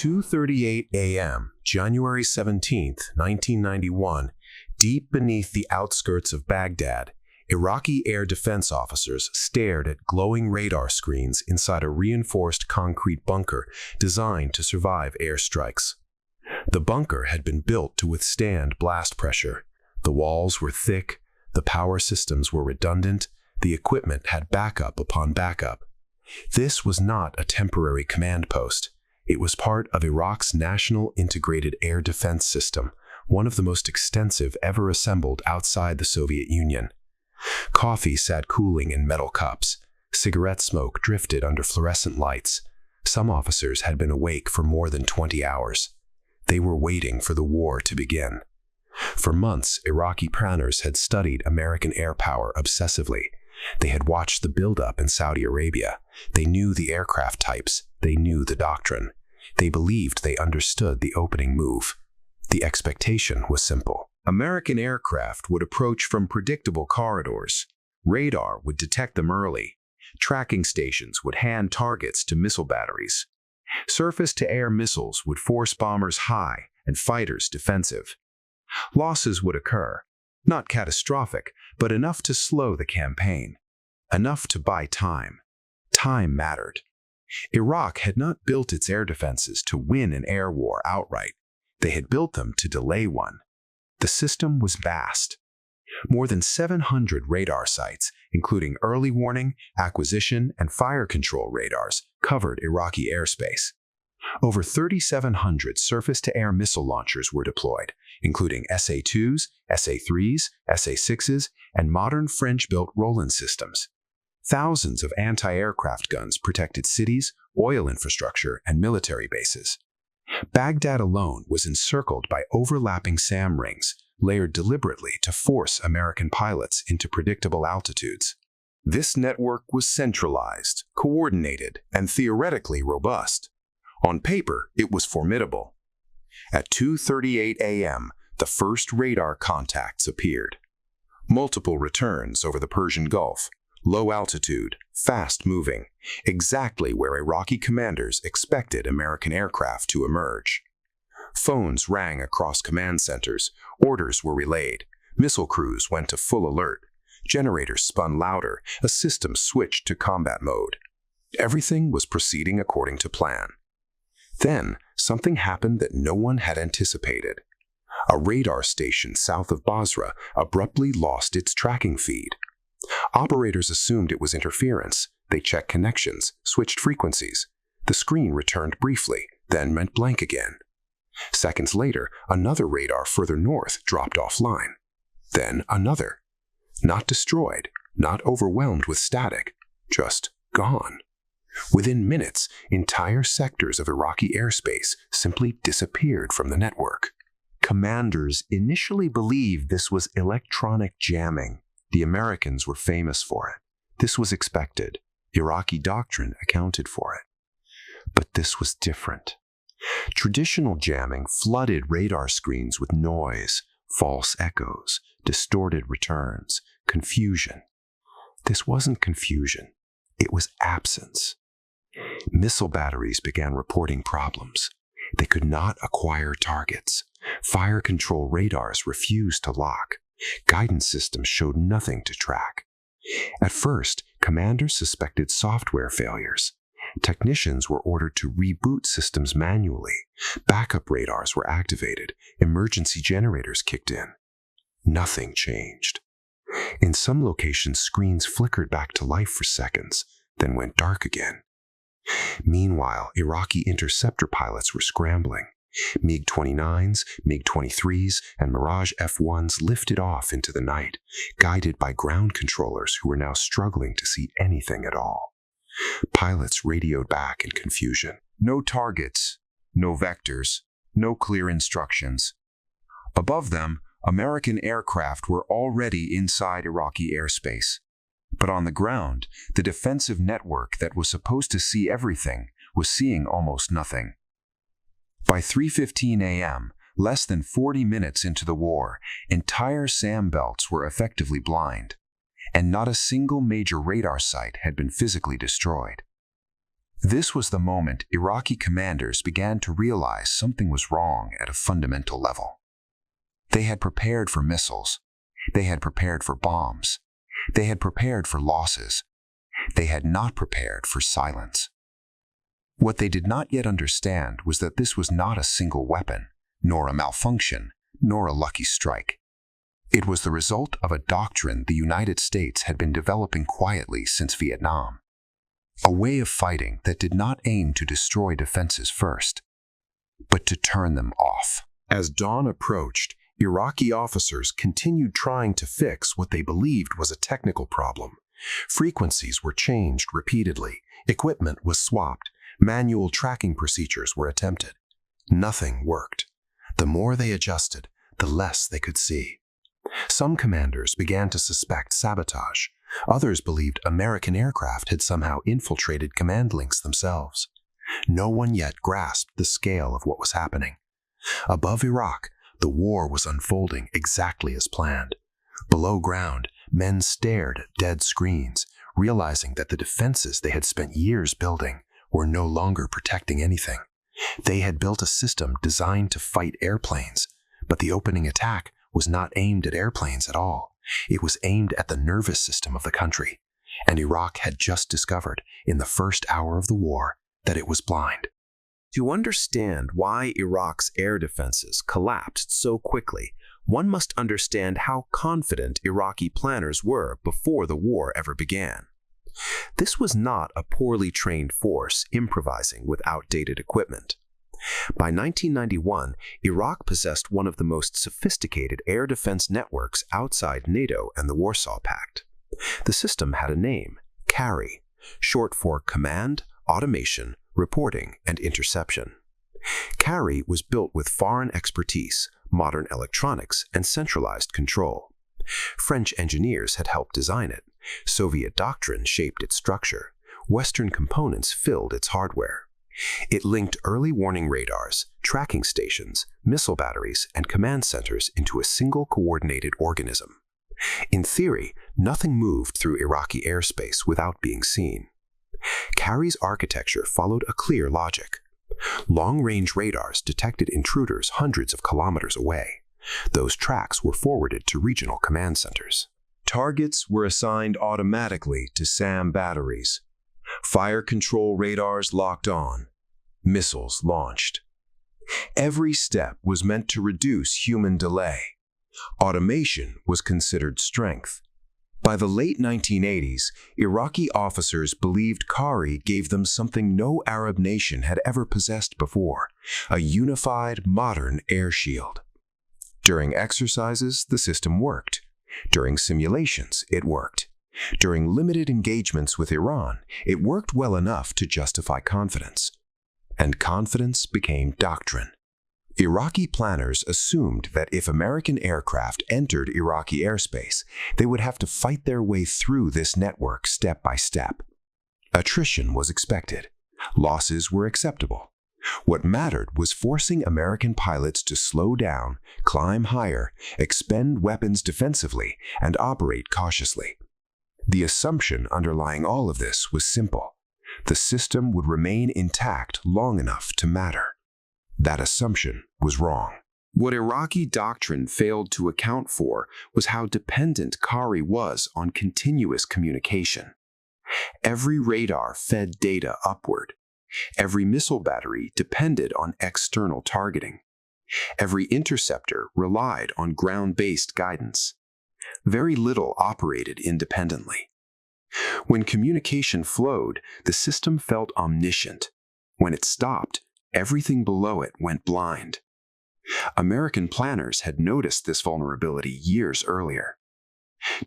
2:38 a.m., January 17, 1991, deep beneath the outskirts of Baghdad, Iraqi air defense officers stared at glowing radar screens inside a reinforced concrete bunker designed to survive airstrikes. The bunker had been built to withstand blast pressure. The walls were thick, the power systems were redundant, the equipment had backup upon backup. This was not a temporary command post. It was part of Iraq's National Integrated Air Defense System, one of the most extensive ever assembled outside the Soviet Union. Coffee sat cooling in metal cups. Cigarette smoke drifted under fluorescent lights. Some officers had been awake for more than 20 hours. They were waiting for the war to begin. For months, Iraqi planners had studied American air power obsessively. They had watched the buildup in Saudi Arabia. They knew the aircraft types. They knew the doctrine. They believed they understood the opening move. The expectation was simple. American aircraft would approach from predictable corridors. Radar would detect them early. Tracking stations would hand targets to missile batteries. Surface-to-air missiles would force bombers high and fighters defensive. Losses would occur, not catastrophic, but enough to slow the campaign, enough to buy time. Time mattered. Iraq had not built its air defenses to win an air war outright. They had built them to delay one. The system was vast. More than 700 radar sites, including early warning, acquisition, and fire control radars, covered Iraqi airspace. Over 3,700 surface-to-air missile launchers were deployed, including SA-2s, SA-3s, SA-6s, and modern French-built Roland systems. Thousands of anti-aircraft guns protected cities, oil infrastructure, and military bases. Baghdad alone was encircled by overlapping SAM rings, layered deliberately to force American pilots into predictable altitudes. This network was centralized, coordinated, and theoretically robust. On paper, it was formidable. At 2:38 a.m., the first radar contacts appeared. Multiple returns over the Persian Gulf, low altitude, fast-moving, exactly where Iraqi commanders expected American aircraft to emerge. Phones rang across command centers, orders were relayed, missile crews went to full alert, generators spun louder, a system switched to combat mode. Everything was proceeding according to plan. Then, something happened that no one had anticipated. A radar station south of Basra abruptly lost its tracking feed. Operators assumed it was interference. They checked connections, switched frequencies. The screen returned briefly, then went blank again. Seconds later, another radar further north dropped offline. Then another. Not destroyed, not overwhelmed with static, just gone. Within minutes, entire sectors of Iraqi airspace simply disappeared from the network. Commanders initially believed this was electronic jamming. The Americans were famous for it. This was expected. Iraqi doctrine accounted for it. But this was different. Traditional jamming flooded radar screens with noise, false echoes, distorted returns, confusion. This wasn't confusion. It was absence. Missile batteries began reporting problems. They could not acquire targets. Fire control radars refused to lock. Guidance systems showed nothing to track. At first, commanders suspected software failures. Technicians were ordered to reboot systems manually. Backup radars were activated. Emergency generators kicked in. Nothing changed. In some locations, screens flickered back to life for seconds, then went dark again. Meanwhile, Iraqi interceptor pilots were scrambling. MiG-29s, MiG-23s, and Mirage F-1s lifted off into the night, guided by ground controllers who were now struggling to see anything at all. Pilots radioed back in confusion. No targets, no vectors, no clear instructions. Above them, American aircraft were already inside Iraqi airspace. But on the ground, the defensive network that was supposed to see everything was seeing almost nothing. By 3:15 a.m., less than 40 minutes into the war, entire SAM belts were effectively blind, and not a single major radar site had been physically destroyed. This was the moment Iraqi commanders began to realize something was wrong at a fundamental level. They had prepared for missiles. They had prepared for bombs. They had prepared for losses. They had not prepared for silence. What they did not yet understand was that this was not a single weapon, nor a malfunction, nor a lucky strike. It was the result of a doctrine the United States had been developing quietly since Vietnam. A way of fighting that did not aim to destroy defenses first, but to turn them off. As dawn approached, Iraqi officers continued trying to fix what they believed was a technical problem. Frequencies were changed repeatedly, equipment was swapped, manual tracking procedures were attempted. Nothing worked. The more they adjusted, the less they could see. Some commanders began to suspect sabotage. Others believed American aircraft had somehow infiltrated command links themselves. No one yet grasped the scale of what was happening. Above Iraq, the war was unfolding exactly as planned. Below ground, men stared at dead screens, realizing that the defenses they had spent years building were no longer protecting anything. They had built a system designed to fight airplanes, but the opening attack was not aimed at airplanes at all. It was aimed at the nervous system of the country, and Iraq had just discovered, in the first hour of the war, that it was blind. To understand why Iraq's air defenses collapsed so quickly, one must understand how confident Iraqi planners were before the war ever began. This was not a poorly trained force improvising with outdated equipment. By 1991, Iraq possessed one of the most sophisticated air defense networks outside NATO and the Warsaw Pact. The system had a name, CARI, short for Command, Automation, Reporting, and Interception. CARI was built with foreign expertise, modern electronics, and centralized control. French engineers had helped design it. Soviet doctrine shaped its structure. Western components filled its hardware. It linked early warning radars, tracking stations, missile batteries, and command centers into a single coordinated organism. In theory, nothing moved through Iraqi airspace without being seen. CARI's architecture followed a clear logic. Long-range radars detected intruders hundreds of kilometers away. Those tracks were forwarded to regional command centers. Targets were assigned automatically to SAM batteries. Fire control radars locked on. Missiles launched. Every step was meant to reduce human delay. Automation was considered strength. By the late 1980s, Iraqi officers believed CARI gave them something no Arab nation had ever possessed before, a unified, modern air shield. During exercises, the system worked. During simulations, it worked. During limited engagements with Iran, it worked well enough to justify confidence. And confidence became doctrine. Iraqi planners assumed that if American aircraft entered Iraqi airspace, they would have to fight their way through this network step by step. Attrition was expected. Losses were acceptable. What mattered was forcing American pilots to slow down, climb higher, expend weapons defensively, and operate cautiously. The assumption underlying all of this was simple. The system would remain intact long enough to matter. That assumption was wrong. What Iraqi doctrine failed to account for was how dependent CARI was on continuous communication. Every radar fed data upward. Every missile battery depended on external targeting. Every interceptor relied on ground-based guidance. Very little operated independently. When communication flowed, the system felt omniscient. When it stopped, everything below it went blind. American planners had noticed this vulnerability years earlier.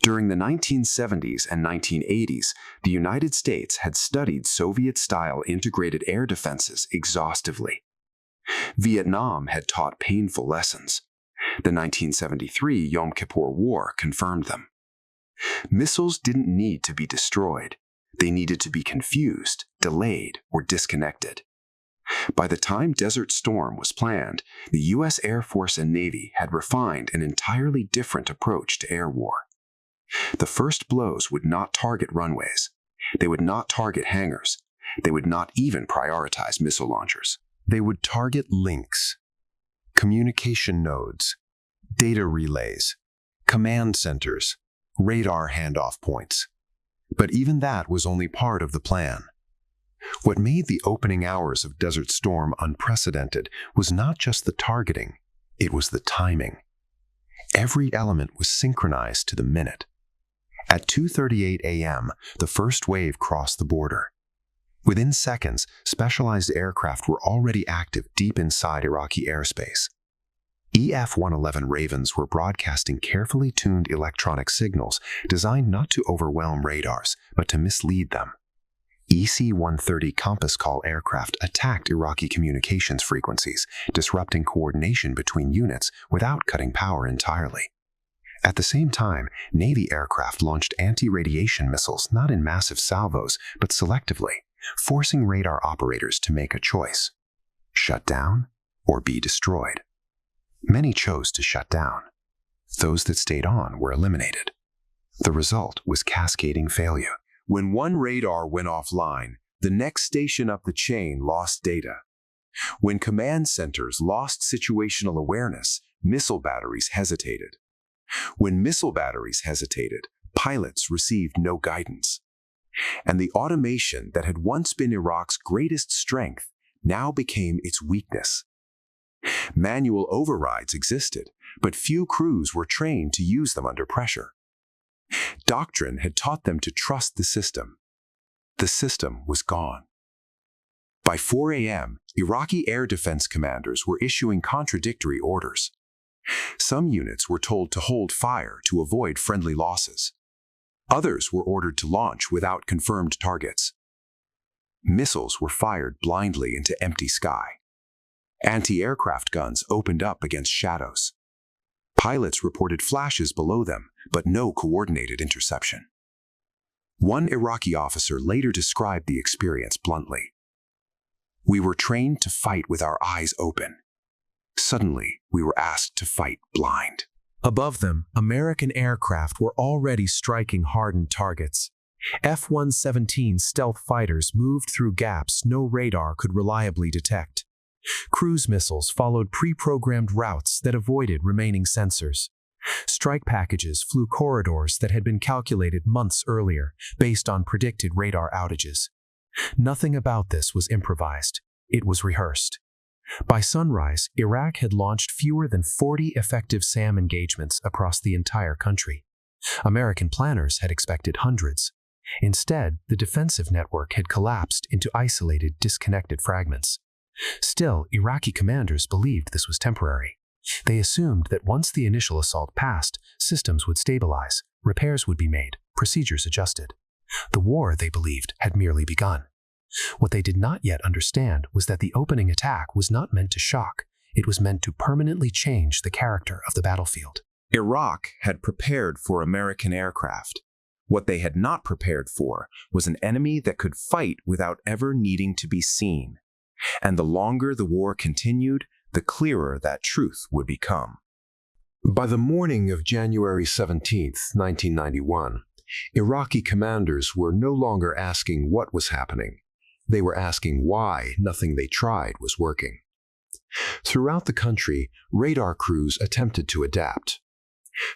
During the 1970s and 1980s, the United States had studied Soviet-style integrated air defenses exhaustively. Vietnam had taught painful lessons. The 1973 Yom Kippur War confirmed them. Missiles didn't need to be destroyed. They needed to be confused, delayed, or disconnected. By the time Desert Storm was planned, the U.S. Air Force and Navy had refined an entirely different approach to air war. The first blows would not target runways. They would not target hangars. They would not even prioritize missile launchers. They would target links, communication nodes, data relays, command centers, radar handoff points. But even that was only part of the plan. What made the opening hours of Desert Storm unprecedented was not just the targeting, it was the timing. Every element was synchronized to the minute. At 2:38 a.m., the first wave crossed the border. Within seconds, specialized aircraft were already active deep inside Iraqi airspace. EF-111 Ravens were broadcasting carefully tuned electronic signals designed not to overwhelm radars, but to mislead them. EC-130 compass call aircraft attacked Iraqi communications frequencies, disrupting coordination between units without cutting power entirely. At the same time, Navy aircraft launched anti-radiation missiles not in massive salvos, but selectively, forcing radar operators to make a choice: shut down or be destroyed. Many chose to shut down. Those that stayed on were eliminated. The result was cascading failure. When one radar went offline, the next station up the chain lost data. When command centers lost situational awareness, missile batteries hesitated. When missile batteries hesitated, pilots received no guidance. And the automation that had once been Iraq's greatest strength now became its weakness. Manual overrides existed, but few crews were trained to use them under pressure. Doctrine had taught them to trust the system. The system was gone. By 4 a.m., Iraqi air defense commanders were issuing contradictory orders. Some units were told to hold fire to avoid friendly losses. Others were ordered to launch without confirmed targets. Missiles were fired blindly into empty sky. Anti-aircraft guns opened up against shadows. Pilots reported flashes below them, but no coordinated interception. One Iraqi officer later described the experience bluntly. "We were trained to fight with our eyes open. Suddenly, we were asked to fight blind." Above them, American aircraft were already striking hardened targets. F-117 stealth fighters moved through gaps no radar could reliably detect. Cruise missiles followed pre-programmed routes that avoided remaining sensors. Strike packages flew corridors that had been calculated months earlier, based on predicted radar outages. Nothing about this was improvised. It was rehearsed. By sunrise, Iraq had launched fewer than 40 effective SAM engagements across the entire country. American planners had expected hundreds. Instead, the defensive network had collapsed into isolated, disconnected fragments. Still, Iraqi commanders believed this was temporary. They assumed that once the initial assault passed, systems would stabilize, repairs would be made, procedures adjusted. The war, they believed, had merely begun. What they did not yet understand was that the opening attack was not meant to shock, it was meant to permanently change the character of the battlefield. Iraq had prepared for American aircraft. What they had not prepared for was an enemy that could fight without ever needing to be seen. And the longer the war continued, the clearer that truth would become. By the morning of January 17, 1991, Iraqi commanders were no longer asking what was happening. They were asking why nothing they tried was working. Throughout the country, radar crews attempted to adapt.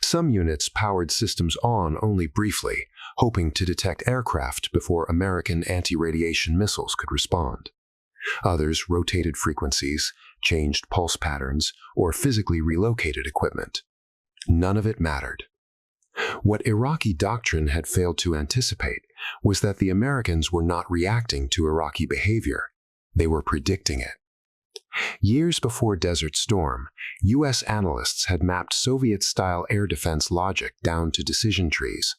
Some units powered systems on only briefly, hoping to detect aircraft before American anti-radiation missiles could respond. Others rotated frequencies, changed pulse patterns, or physically relocated equipment. None of it mattered. What Iraqi doctrine had failed to anticipate was that the Americans were not reacting to Iraqi behavior. They were predicting it. Years before Desert Storm, U.S. analysts had mapped Soviet-style air defense logic down to decision trees.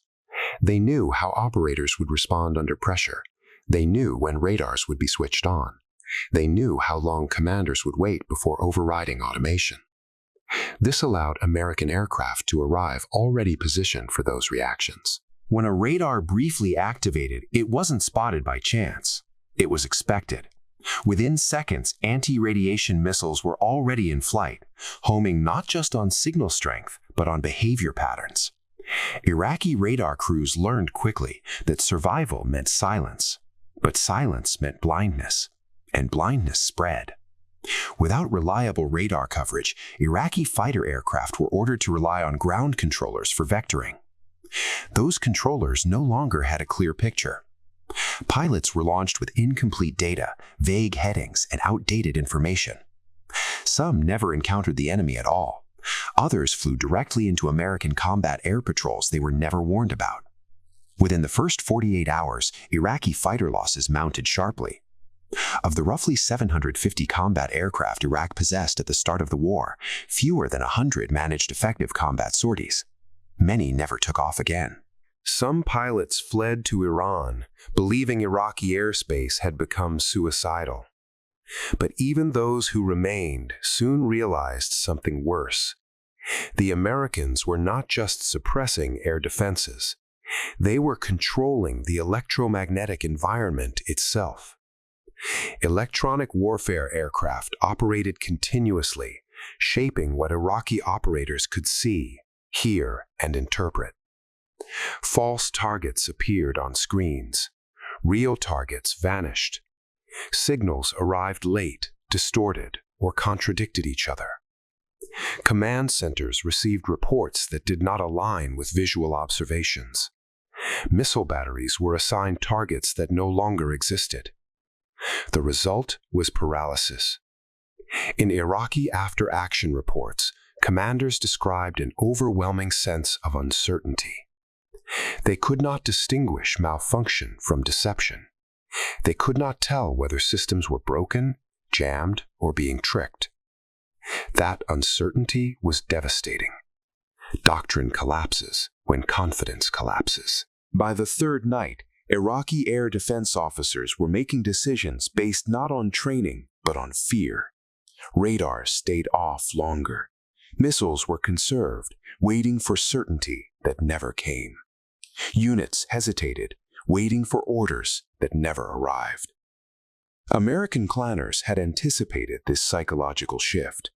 They knew how operators would respond under pressure. They knew when radars would be switched on. They knew how long commanders would wait before overriding automation. This allowed American aircraft to arrive already positioned for those reactions. When a radar briefly activated, it wasn't spotted by chance. It was expected. Within seconds, anti-radiation missiles were already in flight, homing not just on signal strength, but on behavior patterns. Iraqi radar crews learned quickly that survival meant silence. But silence meant blindness, and blindness spread. Without reliable radar coverage, Iraqi fighter aircraft were ordered to rely on ground controllers for vectoring. Those controllers no longer had a clear picture. Pilots were launched with incomplete data, vague headings, and outdated information. Some never encountered the enemy at all. Others flew directly into American combat air patrols they were never warned about. Within the first 48 hours, Iraqi fighter losses mounted sharply. Of the roughly 750 combat aircraft Iraq possessed at the start of the war, fewer than 100 managed effective combat sorties. Many never took off again. Some pilots fled to Iran, believing Iraqi airspace had become suicidal. But even those who remained soon realized something worse. The Americans were not just suppressing air defenses. They were controlling the electromagnetic environment itself. Electronic warfare aircraft operated continuously, shaping what Iraqi operators could see, hear, and interpret. False targets appeared on screens. Real targets vanished. Signals arrived late, distorted, or contradicted each other. Command centers received reports that did not align with visual observations. Missile batteries were assigned targets that no longer existed. The result was paralysis. In Iraqi after-action reports, commanders described an overwhelming sense of uncertainty. They could not distinguish malfunction from deception. They could not tell whether systems were broken, jammed, or being tricked. That uncertainty was devastating. Doctrine collapses when confidence collapses. By the third night, Iraqi air defense officers were making decisions based not on training, but on fear. Radars stayed off longer. Missiles were conserved, waiting for certainty that never came. Units hesitated, waiting for orders that never arrived. American planners had anticipated this psychological shift.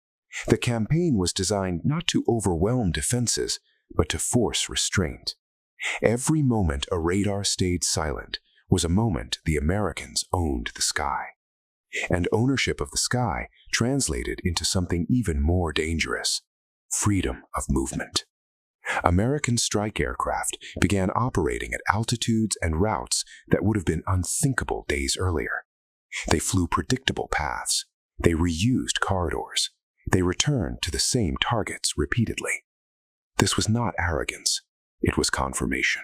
The campaign was designed not to overwhelm defenses, but to force restraint. Every moment a radar stayed silent was a moment the Americans owned the sky. And ownership of the sky translated into something even more dangerous: freedom of movement. American strike aircraft began operating at altitudes and routes that would have been unthinkable days earlier. They flew predictable paths. They reused corridors. They returned to the same targets repeatedly. This was not arrogance. It was confirmation.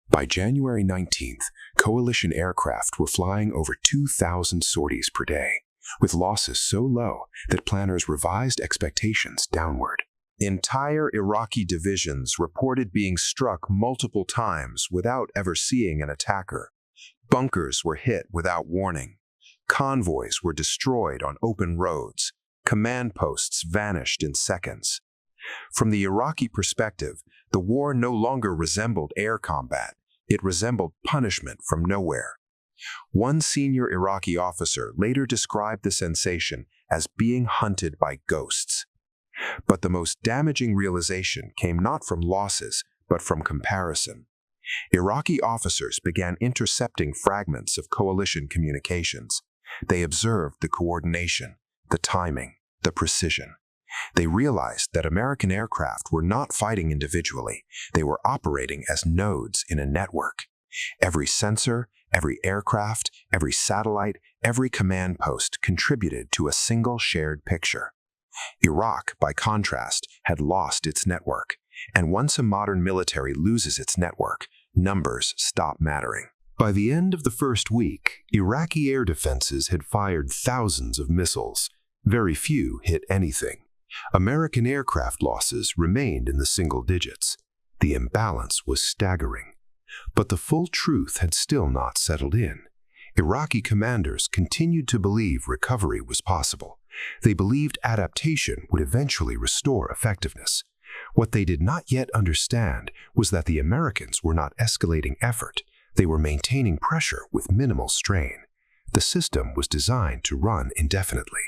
By January 19th, coalition aircraft were flying over 2,000 sorties per day, with losses so low that planners revised expectations downward. Entire Iraqi divisions reported being struck multiple times without ever seeing an attacker. Bunkers were hit without warning. Convoys were destroyed on open roads. Command posts vanished in seconds. From the Iraqi perspective, the war no longer resembled air combat. It resembled punishment from nowhere. One senior Iraqi officer later described the sensation as being hunted by ghosts. But the most damaging realization came not from losses, but from comparison. Iraqi officers began intercepting fragments of coalition communications. They observed the coordination, the timing, the precision. They realized that American aircraft were not fighting individually. They were operating as nodes in a network. Every sensor, every aircraft, every satellite, every command post contributed to a single shared picture. Iraq, by contrast, had lost its network. And once a modern military loses its network, numbers stop mattering. By the end of the first week, Iraqi air defenses had fired thousands of missiles. Very few hit anything. American aircraft losses remained in the single digits. The imbalance was staggering. But the full truth had still not settled in. Iraqi commanders continued to believe recovery was possible. They believed adaptation would eventually restore effectiveness. What they did not yet understand was that the Americans were not escalating effort. They were maintaining pressure with minimal strain. The system was designed to run indefinitely.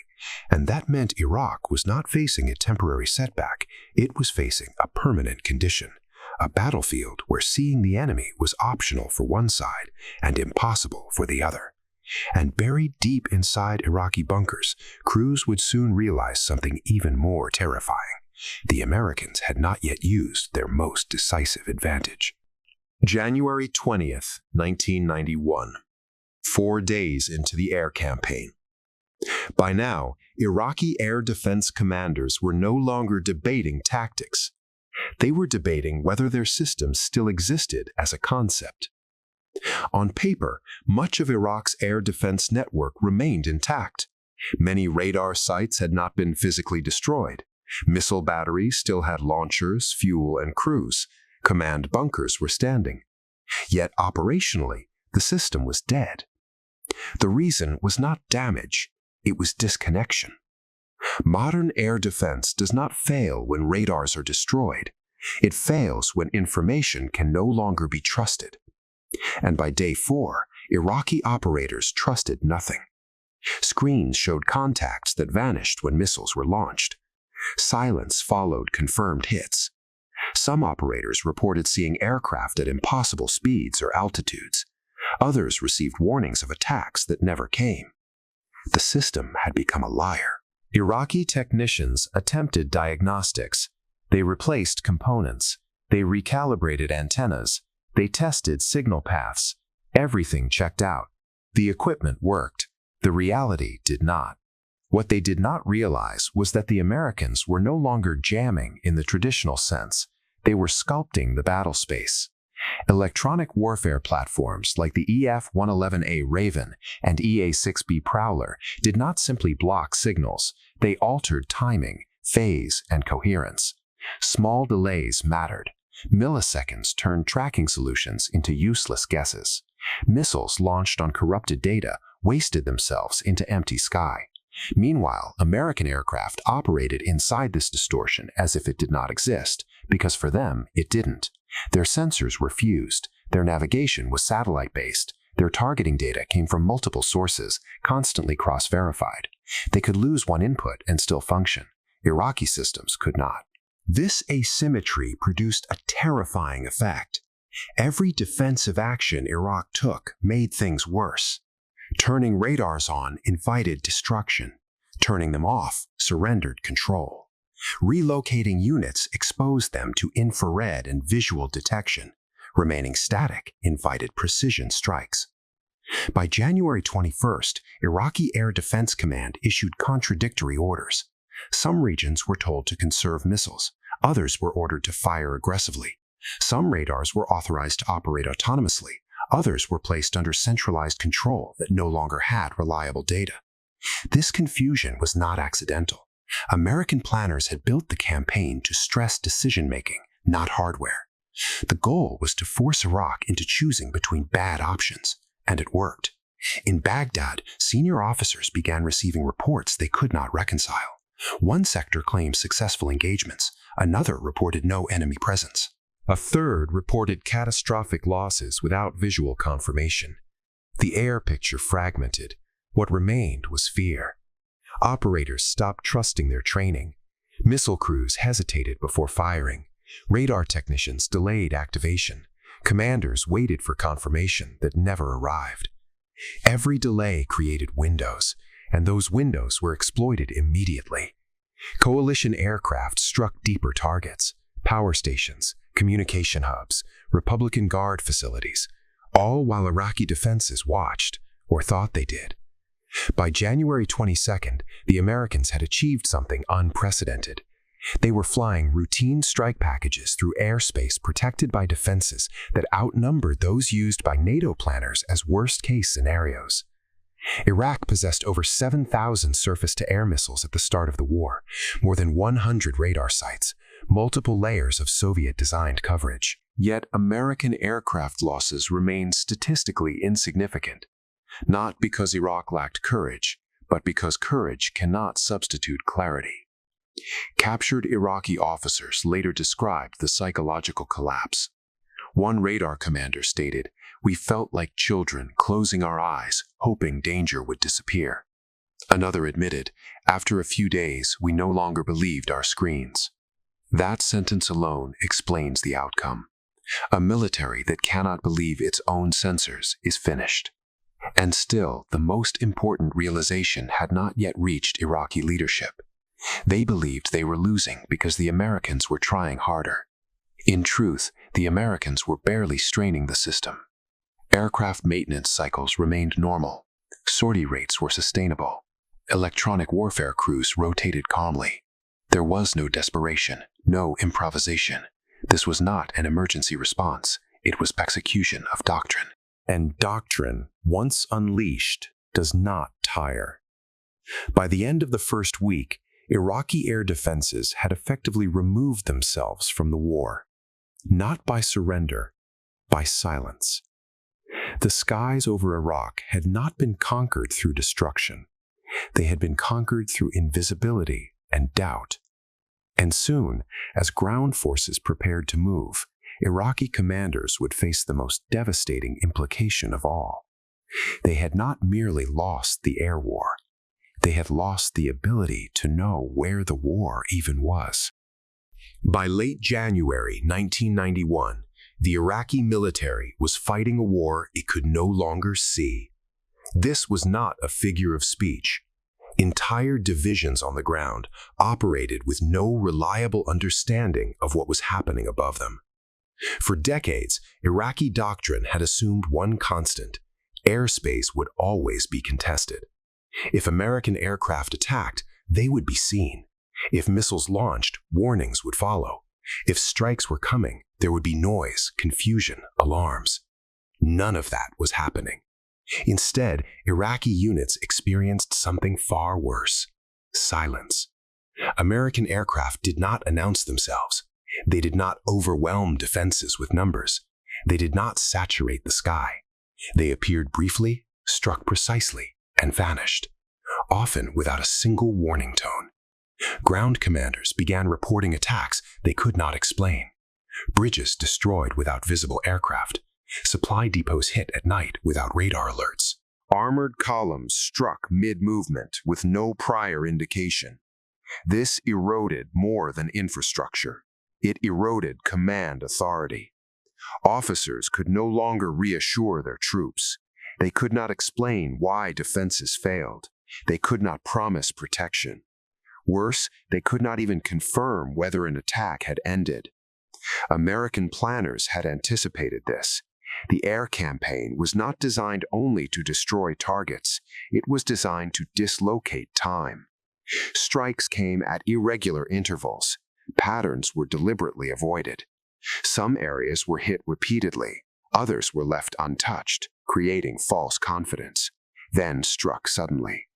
And that meant Iraq was not facing a temporary setback. It was facing a permanent condition, a battlefield where seeing the enemy was optional for one side and impossible for the other. And buried deep inside Iraqi bunkers, crews would soon realize something even more terrifying. The Americans had not yet used their most decisive advantage. January 20th, 1991. 4 days into the air campaign. By now, Iraqi air defense commanders were no longer debating tactics. They were debating whether their systems still existed as a concept. On paper, much of Iraq's air defense network remained intact. Many radar sites had not been physically destroyed. Missile batteries still had launchers, fuel, and crews. Command bunkers were standing. Yet operationally, the system was dead. The reason was not damage, it was disconnection. Modern air defense does not fail when radars are destroyed. It fails when information can no longer be trusted. And by day 4, Iraqi operators trusted nothing. Screens showed contacts that vanished when missiles were launched. Silence followed confirmed hits. Some operators reported seeing aircraft at impossible speeds or altitudes. Others received warnings of attacks that never came. The system had become a liar. Iraqi technicians attempted diagnostics. They replaced components. They recalibrated antennas. They tested signal paths. Everything checked out. The equipment worked. The reality did not. What they did not realize was that the Americans were no longer jamming in the traditional sense. They were sculpting the battle space. Electronic warfare platforms like the EF-111A Raven and EA-6B Prowler did not simply block signals, they altered timing, phase, and coherence. Small delays mattered. Milliseconds turned tracking solutions into useless guesses. Missiles launched on corrupted data wasted themselves into empty sky. Meanwhile, American aircraft operated inside this distortion as if it did not exist, because for them, it didn't. Their sensors were fused, their navigation was satellite-based, their targeting data came from multiple sources, constantly cross-verified. They could lose one input and still function. Iraqi systems could not. This asymmetry produced a terrifying effect. Every defensive action Iraq took made things worse. Turning radars on invited destruction. Turning them off surrendered control. Relocating units exposed them to infrared and visual detection. Remaining static invited precision strikes. By January 21st, Iraqi Air Defense Command issued contradictory orders. Some regions were told to conserve missiles. Others were ordered to fire aggressively. Some radars were authorized to operate autonomously. Others were placed under centralized control that no longer had reliable data. This confusion was not accidental. American planners had built the campaign to stress decision-making, not hardware. The goal was to force Iraq into choosing between bad options, and it worked. In Baghdad, senior officers began receiving reports they could not reconcile. One sector claimed successful engagements, another reported no enemy presence. A third reported catastrophic losses without visual confirmation. The air picture fragmented. What remained was fear. Operators stopped trusting their training. Missile crews hesitated before firing. Radar technicians delayed activation. Commanders waited for confirmation that never arrived. Every delay created windows, and those windows were exploited immediately. Coalition aircraft struck deeper targets, power stations, communication hubs, Republican Guard facilities, all while Iraqi defenses watched, or thought they did. By January 22nd, the Americans had achieved something unprecedented. They were flying routine strike packages through airspace protected by defenses that outnumbered those used by NATO planners as worst-case scenarios. Iraq possessed over 7,000 surface-to-air missiles at the start of the war, more than 100 radar sites, multiple layers of Soviet-designed coverage. Yet American aircraft losses remained statistically insignificant, not because Iraq lacked courage, but because courage cannot substitute clarity. Captured Iraqi officers later described the psychological collapse. One radar commander stated, "We felt like children closing our eyes, hoping danger would disappear." Another admitted, "After a few days, we no longer believed our screens." That sentence alone explains the outcome. A military that cannot believe its own censors is finished. And still, the most important realization had not yet reached Iraqi leadership. They believed they were losing because the Americans were trying harder. In truth, the Americans were barely straining the system. Aircraft maintenance cycles remained normal. Sortie rates were sustainable. Electronic warfare crews rotated calmly. There was no desperation, no improvisation. This was not an emergency response. It was execution of doctrine. And doctrine, once unleashed, does not tire. By the end of the first week, Iraqi air defenses had effectively removed themselves from the war. Not by surrender, by silence. The skies over Iraq had not been conquered through destruction. They had been conquered through invisibility and doubt. And soon, as ground forces prepared to move, Iraqi commanders would face the most devastating implication of all. They had not merely lost the air war. They had lost the ability to know where the war even was. By late January 1991, the Iraqi military was fighting a war it could no longer see. This was not a figure of speech. Entire divisions on the ground operated with no reliable understanding of what was happening above them. For decades, Iraqi doctrine had assumed one constant: airspace would always be contested. If American aircraft attacked, they would be seen. If missiles launched, warnings would follow. If strikes were coming, there would be noise, confusion, alarms. None of that was happening. Instead, Iraqi units experienced something far worse: silence. American aircraft did not announce themselves. They did not overwhelm defenses with numbers. They did not saturate the sky. They appeared briefly, struck precisely, and vanished, often without a single warning tone. Ground commanders began reporting attacks they could not explain. Bridges destroyed without visible aircraft. Supply depots hit at night without radar alerts. Armored columns struck mid-movement with no prior indication. This eroded more than infrastructure. It eroded command authority. Officers could no longer reassure their troops. They could not explain why defenses failed. They could not promise protection. Worse, they could not even confirm whether an attack had ended. American planners had anticipated this. The air campaign was not designed only to destroy targets. It was designed to dislocate time. Strikes came at irregular intervals. Patterns were deliberately avoided. Some areas were hit repeatedly. Others were left untouched, creating false confidence. Then struck suddenly.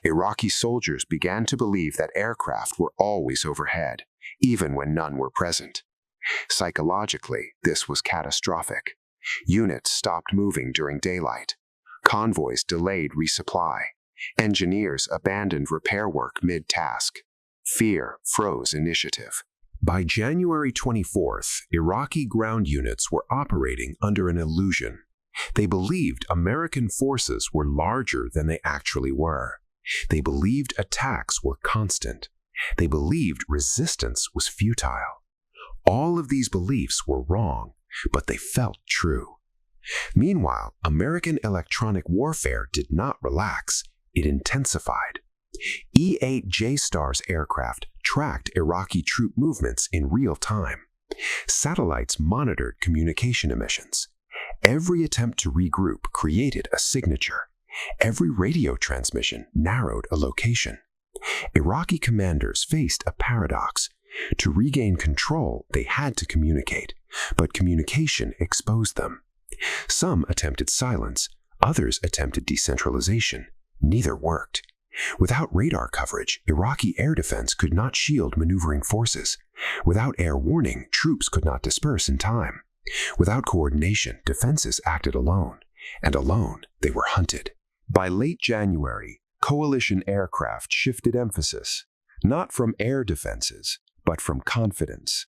Iraqi soldiers began to believe that aircraft were always overhead, even when none were present. Psychologically, this was catastrophic. Units stopped moving during daylight. Convoys delayed resupply. Engineers abandoned repair work mid-task. Fear froze initiative. By January 24th, Iraqi ground units were operating under an illusion. They believed American forces were larger than they actually were. They believed attacks were constant. They believed resistance was futile. All of these beliefs were wrong, but they felt true. Meanwhile, American electronic warfare did not relax. It intensified. E-8 J-STARS aircraft tracked Iraqi troop movements in real time. Satellites monitored communication emissions. Every attempt to regroup created a signature. Every radio transmission narrowed a location. Iraqi commanders faced a paradox. To regain control, they had to communicate, but communication exposed them. Some attempted silence, others attempted decentralization. Neither worked. Without radar coverage, Iraqi air defense could not shield maneuvering forces. Without air warning, troops could not disperse in time. Without coordination, defenses acted alone, and alone they were hunted. By late January, coalition aircraft shifted emphasis, not from air defenses, but from confidence.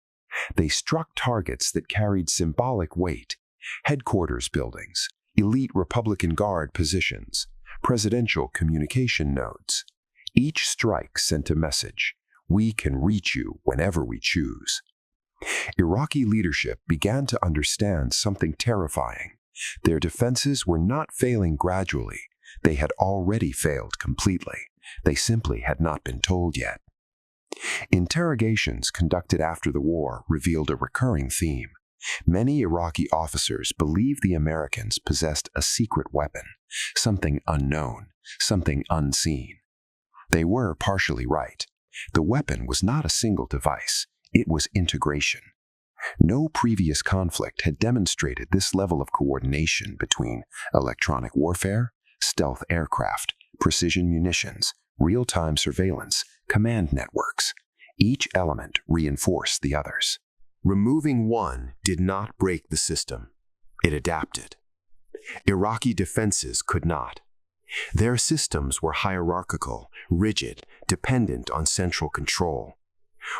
They struck targets that carried symbolic weight: headquarters buildings, elite Republican Guard positions, presidential communication nodes. Each strike sent a message: we can reach you whenever we choose. Iraqi leadership began to understand something terrifying. Their defenses were not failing gradually. They had already failed completely. They simply had not been told yet. Interrogations conducted after the war revealed a recurring theme. Many Iraqi officers believed the Americans possessed a secret weapon, something unknown, something unseen. They were partially right. The weapon was not a single device. It was integration. No previous conflict had demonstrated this level of coordination between electronic warfare, stealth aircraft, precision munitions, real-time surveillance, command networks. Each element reinforced the others. Removing one did not break the system. It adapted. Iraqi defenses could not. Their systems were hierarchical, rigid, dependent on central control.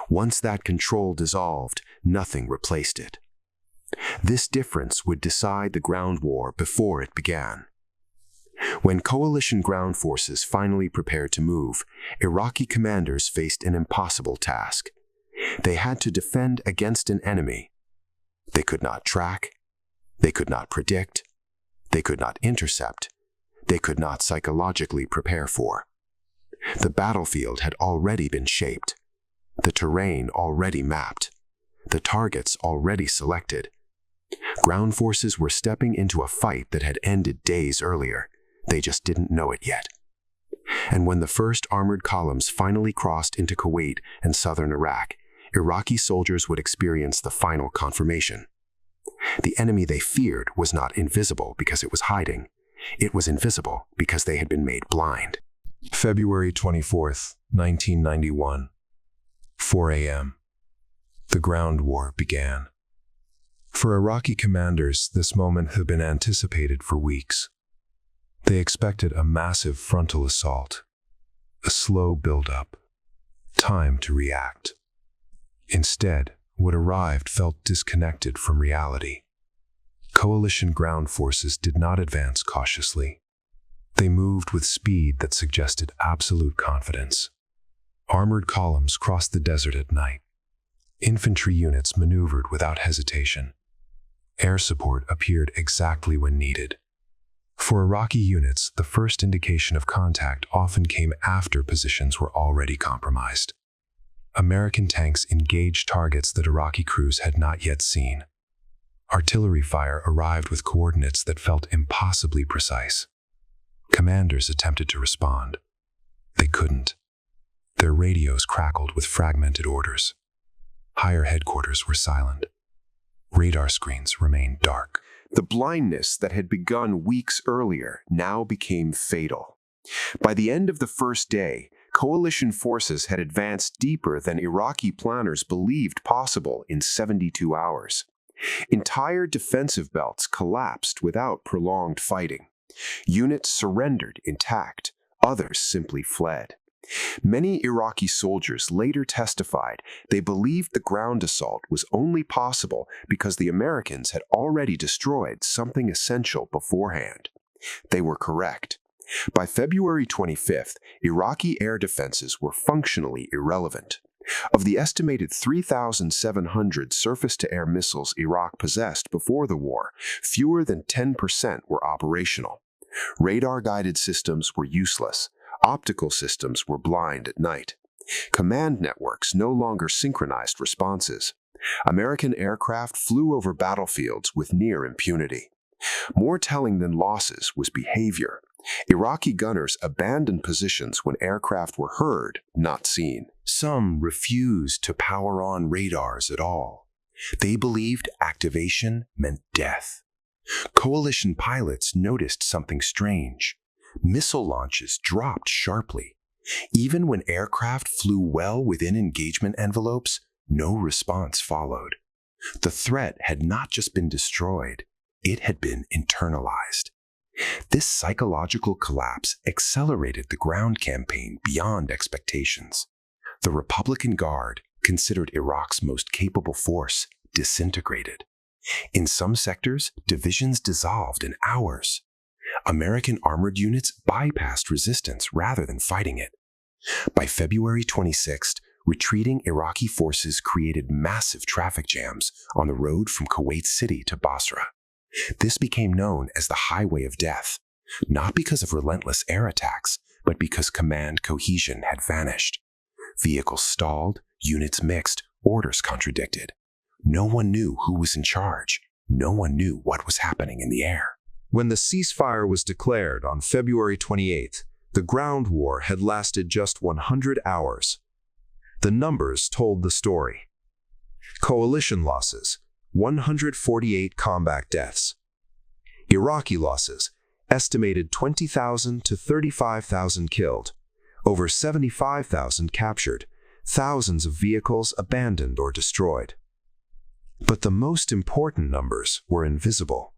Once that control dissolved, nothing replaced it. This difference would decide the ground war before it began. When coalition ground forces finally prepared to move, Iraqi commanders faced an impossible task. They had to defend against an enemy they could not track, they could not predict, they could not intercept, they could not psychologically prepare for. The battlefield had already been shaped, the terrain already mapped, the targets already selected. Ground forces were stepping into a fight that had ended days earlier. They just didn't know it yet. And when the first armored columns finally crossed into Kuwait and southern Iraq, Iraqi soldiers would experience the final confirmation. The enemy they feared was not invisible because it was hiding. It was invisible because they had been made blind. February 24th, 1991, 4 a.m. The ground war began. For Iraqi commanders, this moment had been anticipated for weeks. They expected a massive frontal assault, a slow build-up, time to react. Instead, what arrived felt disconnected from reality. Coalition ground forces did not advance cautiously. They moved with speed that suggested absolute confidence. Armored columns crossed the desert at night. Infantry units maneuvered without hesitation. Air support appeared exactly when needed. For Iraqi units, the first indication of contact often came after positions were already compromised. American tanks engaged targets that Iraqi crews had not yet seen. Artillery fire arrived with coordinates that felt impossibly precise. Commanders attempted to respond. They couldn't. Their radios crackled with fragmented orders. Higher headquarters were silent. Radar screens remained dark. The blindness that had begun weeks earlier now became fatal. By the end of the first day, coalition forces had advanced deeper than Iraqi planners believed possible in 72 hours. Entire defensive belts collapsed without prolonged fighting. Units surrendered intact, others simply fled. Many Iraqi soldiers later testified they believed the ground assault was only possible because the Americans had already destroyed something essential beforehand. They were correct. By February 25th, Iraqi air defenses were functionally irrelevant. Of the estimated 3,700 surface-to-air missiles Iraq possessed before the war, fewer than 10% were operational. Radar-guided systems were useless. Optical systems were blind at night. Command networks no longer synchronized responses. American aircraft flew over battlefields with near impunity. More telling than losses was behavior. Iraqi gunners abandoned positions when aircraft were heard, not seen. Some refused to power on radars at all. They believed activation meant death. Coalition pilots noticed something strange. Missile launches dropped sharply. Even when aircraft flew well within engagement envelopes, no response followed. The threat had not just been destroyed, it had been internalized. This psychological collapse accelerated the ground campaign beyond expectations. The Republican Guard, considered Iraq's most capable force, disintegrated. In some sectors, divisions dissolved in hours. American armored units bypassed resistance rather than fighting it. By February 26th, Retreating Iraqi forces created massive traffic jams on the road from Kuwait City to Basra. This became known as the Highway of Death, not because of relentless air attacks, but because command cohesion had vanished. Vehicles stalled, units mixed, orders contradicted. No one knew who was in charge. No one knew what was happening in the air. When the ceasefire was declared on February 28th, the ground war had lasted just 100 hours. The numbers told the story. Coalition losses, 148 combat deaths. Iraqi losses, estimated 20,000 to 35,000 killed, over 75,000 captured, thousands of vehicles abandoned or destroyed. But the most important numbers were invisible.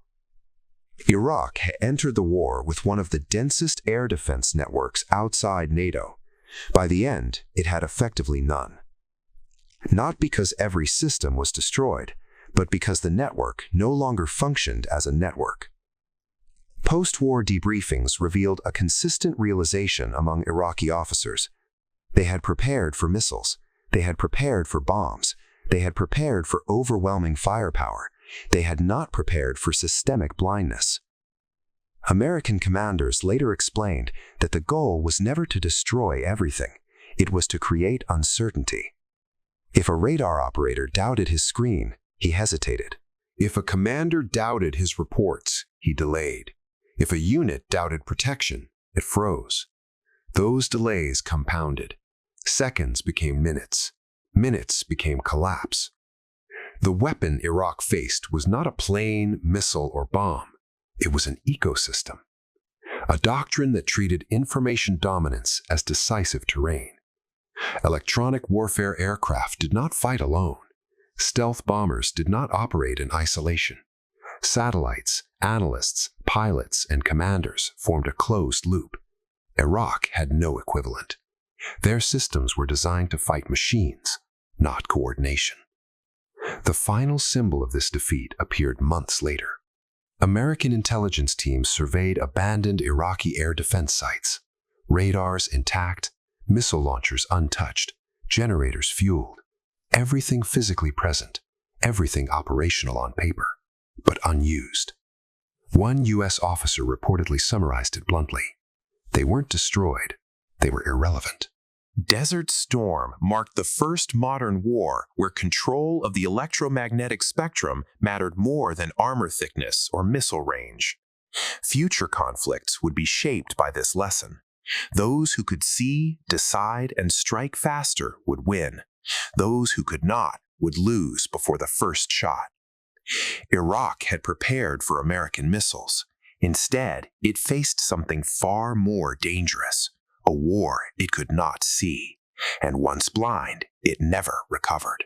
Iraq had entered the war with one of the densest air defense networks outside NATO. By the end, it had effectively none. Not because every system was destroyed, but because the network no longer functioned as a network. Post-war debriefings revealed a consistent realization among Iraqi officers. They had prepared for missiles. They had prepared for bombs. They had prepared for overwhelming firepower. They had not prepared for systemic blindness. American commanders later explained that the goal was never to destroy everything. It was to create uncertainty. If a radar operator doubted his screen, he hesitated. If a commander doubted his reports, he delayed. If a unit doubted protection, it froze. Those delays compounded. Seconds became minutes. Minutes became collapse. The weapon Iraq faced was not a plane, missile, or bomb. It was an ecosystem. A doctrine that treated information dominance as decisive terrain. Electronic warfare aircraft did not fight alone. Stealth bombers did not operate in isolation. Satellites, analysts, pilots, and commanders formed a closed loop. Iraq had no equivalent. Their systems were designed to fight machines, not coordination. The final symbol of this defeat appeared months later. American intelligence teams surveyed abandoned Iraqi air defense sites. Radars intact, missile launchers untouched, generators fueled. Everything physically present, everything operational on paper, but unused. One U.S. officer reportedly summarized it bluntly. They weren't destroyed, they were irrelevant. Desert Storm marked the first modern war where control of the electromagnetic spectrum mattered more than armor thickness or missile range. Future conflicts would be shaped by this lesson. Those who could see, decide, and strike faster would win. Those who could not would lose before the first shot. Iraq had prepared for American missiles. Instead, it faced something far more dangerous. A war it could not see, and once blind, it never recovered.